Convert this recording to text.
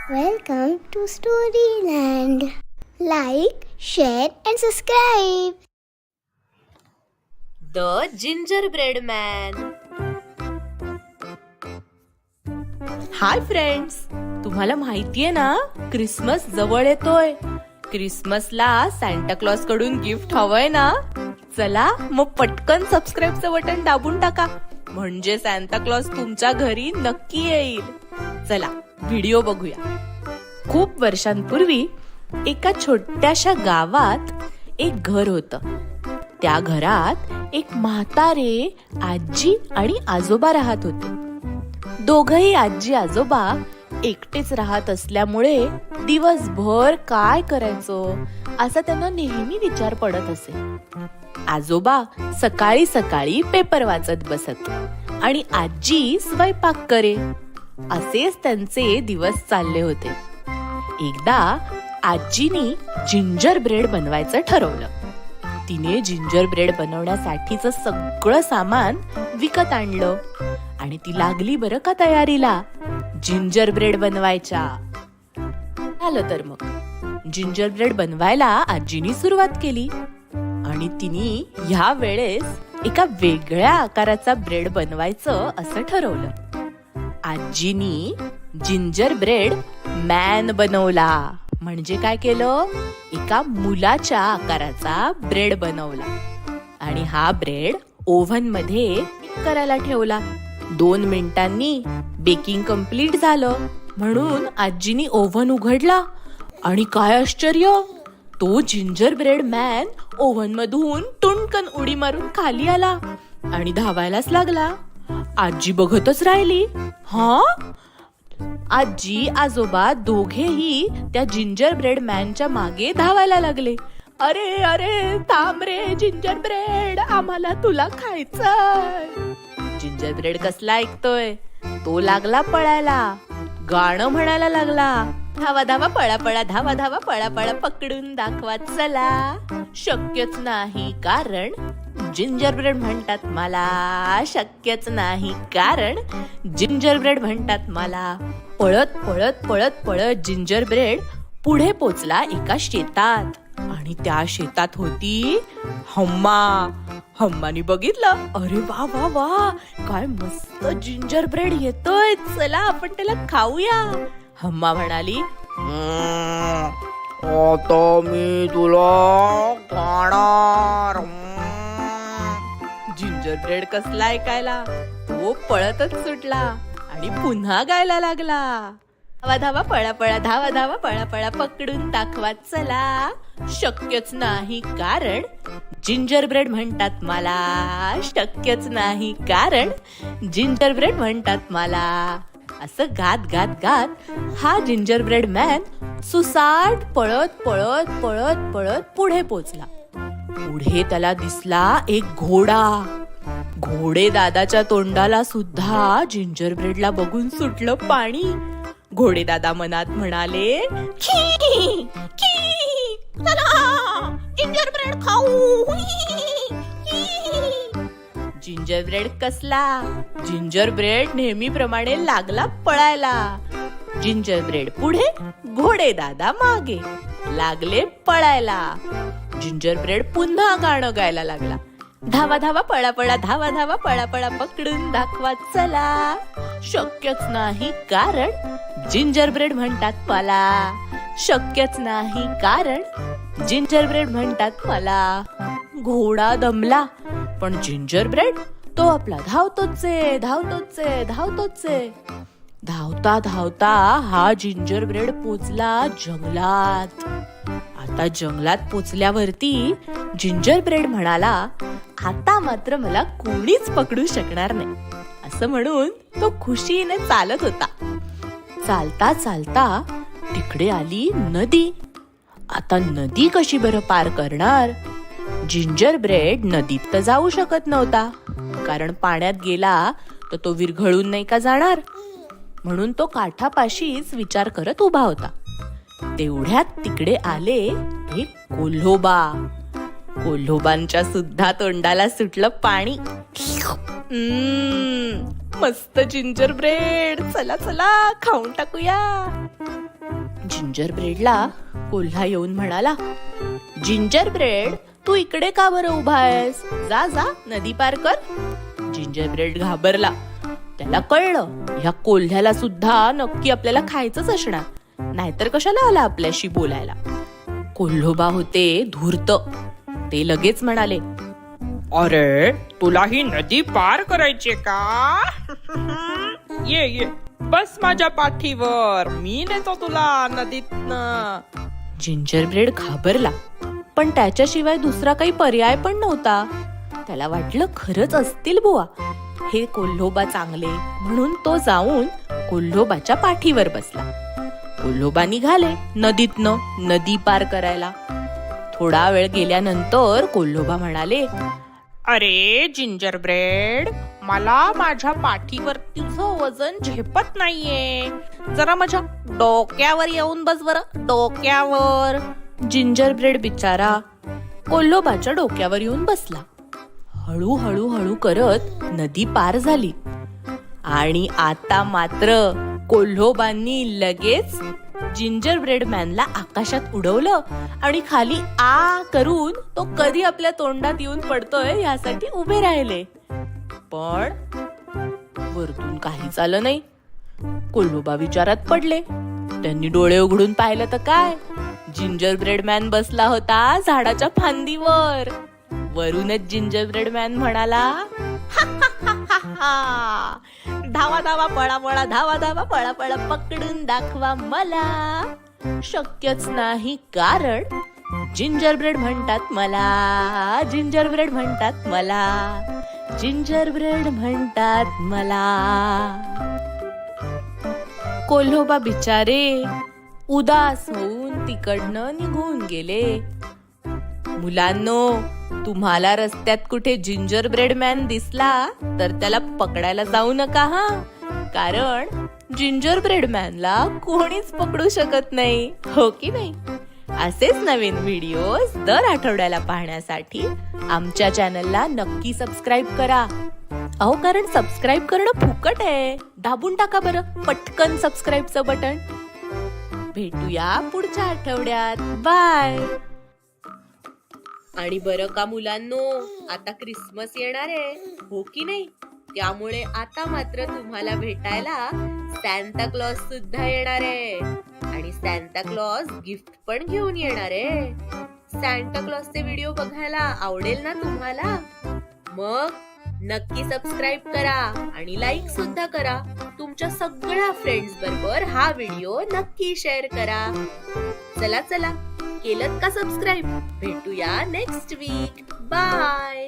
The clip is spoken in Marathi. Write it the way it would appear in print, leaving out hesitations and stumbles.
Welcome to Storyland. Like, share and subscribe. The Gingerbread Man. Hi friends, तुम्हाला माहितीये ना, क्रिसमस जवळ येतोय. क्रिसमसला सांता क्लॉज कडून गिफ्ट हवंय ना. चला मग पटकन सबस्क्राईबचं बटन दाबून टाका, म्हणजे सांता क्लॉज तुमच्या घरी नक्की येईल. चला व्हिडिओ बघूया. खूप वर्षांपूर्वी एका छोट्याशा गावात एक घर होतं. त्या घरात एक म्हातारे आजी आणि आजोबा राहत होते. दोघही आजी आजोबा एकटेच राहत असल्यामुळे दिवसभर काय करायचं असा त्यांना नेहमी विचार पडत असे. आजोबा सकाळी सकाळी पेपर वाचत बसत आणि आजी स्वयंपाक करे. असेच त्यांचे दिवस चालले होते. एकदा आजीनी जिंजर ब्रेड बनवायचं ठरवलं. तिने जिंजर ब्रेड बनवण्यासाठीचं सगळं सामान विकत आणलं आणि ती लागली बरं का तयारीला जिंजर ब्रेड बनवायच्या. झालं तर मग जिंजर ब्रेड बनवायला आजीनी सुरुवात केली आणि तिने ह्या वेळेस एका वेगळ्या आकाराचा ब्रेड बनवायचं असं ठरवलं. आजीनी जिंजर ब्रेड मॅन बनवला. म्हणजे काय केलं, एका मुलाच्या आकाराचा ब्रेड बनवला आणि हा ब्रेड ओव्हन मध्ये करायला ठेवला. 2 मिनिटांनी बेकिंग कंप्लीट झालं म्हणून आजीनी ओव्हन उघडला आणि काय आश्चर्य, तो जिंजर ब्रेड मॅन ओव्हन मधून टुणकन उडी मारून खाली आला आणि धावायलाच लागला. आजी बघतच राहिली. आजी आजोबा दोघेही त्या जिंजर ब्रेड मॅनच्या मागे धावायला लागले. अरे अरे थांब रे जिंजर ब्रेड, आम्हाला तुला खायचंय. जिंजर ब्रेड कसला ऐकतोय, तो लागला पळायला, गाणं म्हणायला लागला. धावा धावा पळा पळा, धावा धावा पळा पळा, पकडून दाखवा चला. शक्यच नाही कारण जिंजर ब्रेड म्हणतात मला, शक्यच नाही कारण जिंजर ब्रेड म्हणतात मला. पळत पळत पळत पळत जिंजर ब्रेड पुढे पोचला एका शेतात आणि त्या शेतात होती हम्मा. हम्मानी बघितलं, अरे वा वा वा, काय मस्त जिंजर ब्रेड येतोय, चला आपण त्याला खाऊया. हम्मा म्हणाली, आता मी तुला खाणार. जिंजर ब्रेड कसला ऐकायला, तो पळतच सुटला आणि पुन्हा गायला लागला. धावा धावा पळा पळा, धावा धावा पळा पळा, पकडून दाखवा चला. शक्यच नाही कारण जिंजर ब्रेड म्हणतात मला, शक्यच नाही कारण जिंजर ब्रेड म्हणतात मला. असं गात गात गात हा जिंजर ब्रेड मॅन सुसाट पळत पळत पळत पळत पुढे पोचला. पुढे त्याला दिसला एक घोडा. घोडे दादाच्या तोंडाला सुद्धा जिंजर ब्रेडला बघून सुटलं पाणी. घोडे दादा मनात म्हणाले, खी खी, चला जिंजर ब्रेड खाऊ. जिंजर ब्रेड कसला, जिंजर ब्रेड नेहमीप्रमाणे लागला पळायला. जिंजर ब्रेड पुढे, घोडे दादा मागे लागले पळायला. जिंजर ब्रेड पुन्हा गाणं गायला लागला. धावा धावा पळा पळा, धावा धावा पळा पळा, पकडून दाखवा चला. शक्यच नाही कारण जिंजर ब्रेड म्हणतात मला, शक्यच नाही कारण जिंजर ब्रेड म्हणतात मला. घोडा दमला पण जिंजर ब्रेड तो आपला धावतोच आहे, धावतोच आहे, धावतोच आहे. धावता धावता हा जिंजर ब्रेड पोचला जंगलात. आता जंगलात पोचल्यावरती जिंजर ब्रेड म्हणाला, आता मात्र मला कोणीच पकडू शकणार नाही, असं म्हणून तो खुशीने चालत होता. चालता चालता तिकडे आली नदी. आता नदी कशी बरं पार करणार. जिंजर ब्रेड नदीत तर जाऊ शकत नव्हता, कारण पाण्यात गेला तर तो विरघळून नाही का जाणार. म्हणून तो काठापाशीच विचार करत उभा होता. तेवढ्यात तिकडे आले एक कोल्होबा. कोल्होबांच्या सुद्धा तोंडाला सुटलं पाणी. मस्त जिंजर ब्रेड, चला चला खाऊन टाकूया. जिंजर ब्रेडला कोल्हा येऊन म्हणाला, जिंजर ब्रेड, तू इकडे का बरं उभा आहेस? जा जा, नदी पार कर. जिंजर ब्रेड घाबरला. त्याला कळलं, ह्या कोल्ह्याला सुद्धा नक्की आपल्याला खायचंच असणार, नाहीतर कशाला आला आपल्याशी बोलायला. कोल्होबा होते धूर्त. ते लगेच म्हणाले, अरे तुला ही नदी पार करायची का? ये ये बस माझ्या पाठीवर, मी नेतो तुला नदीतनं. जिंजर ब्रेड घाबरला, पण त्याच्याशिवाय दुसरा काही पर्याय पण नव्हता. त्याला वाटलं खरंच असतील बुवा हे कोल्होबा चांगले, म्हणून तो जाऊन कोल्होबाच्या पाठीवर बसला. कोल्होबा निघाले नदीतनं नदी पार करायला. थोडा वेळ गेल्यानंतर कोल्होबा म्हणाले, अरे जिंजर ब्रेड, मला माझ्या पाठीवर तुझं वजन झेपत नाहीये, जरा माझ्या डोक्यावर येऊन बस बरं, डोक्यावर. जिंजर ब्रेड बिचारा कोल्होबाच्या डोक्यावर येऊन बसला. हळूहळू हळू करत नदी पार झाली. आणि आता मात्र कोल्होबांनी लगेच जिंजर ब्रेड मॅनला आकाशात उडवलं आणि खाली आ करून तो कधी आपल्या तोंडात येऊन पडतोय यासाठी उभे राहिले. पण वरतून काहीच आलं नाही. कोल्होबा विचारात पडले. त्यांनी डोळे उघडून पाहिलं तर काय, जिंजर ब्रेड मॅन बसला होता झाडाच्या फांदीवर. वरूनच जिंजर ब्रेड मॅन म्हणाला, धावा धावा पळा पळा, धावा धावा पळा पळा, पकडून दाखवा मला. शक्यच नाही, कारण जिंजर ब्रेड म्हणतात मला, जिंजर ब्रेड म्हणतात मला, जिंजर ब्रेड म्हणतात मला. कोल्होबा बिचारे उदास होऊन तिकडनं निघून गेले. मुलांनो, तुम्हाला रस्त्यात कुठे जिंजर ब्रेड मॅन दिसला तर त्याला पकडायला जाऊ नका हा, कारण जिंजर ब्रेड मॅनला कोणीच पकडू शकत नाही, हो की नाही? असेच नवीन व्हिडिओज दर आठवड्याला पाहण्यासाठी आमच्या चॅनलला नक्की सबस्क्राईब करा. अहो, कारण सबस्क्राईब करणं फुकट आहे. दाबून टाका बरं पटकन सबस्क्राईबचं बटन. भेटूया पुढच्या आठवड्यात. बाय. आणि बरं का मुलांनो, आता क्रिसमस येणार आहे, हो की नाही? त्यामुळे आता मात्र तुम्हाला भेटायला सॅन्टा क्लॉज सुद्धा येणार आहे. आणि सॅन्टा क्लॉज गिफ्ट पण घेऊन येणार आहे. सॅन्टा क्लॉजचे व्हिडिओ बघायला आवडेल ना तुम्हाला? मग नक्की सबस्क्राईब करा आणि लाईक सुद्धा करा. तुमच्या सगळ्या फ्रेंड्स बरोबर हा व्हिडिओ नक्की शेअर करा. चला चला, केलत का सबस्क्राईब? भेटूया नेक्स्ट वीक. बाय.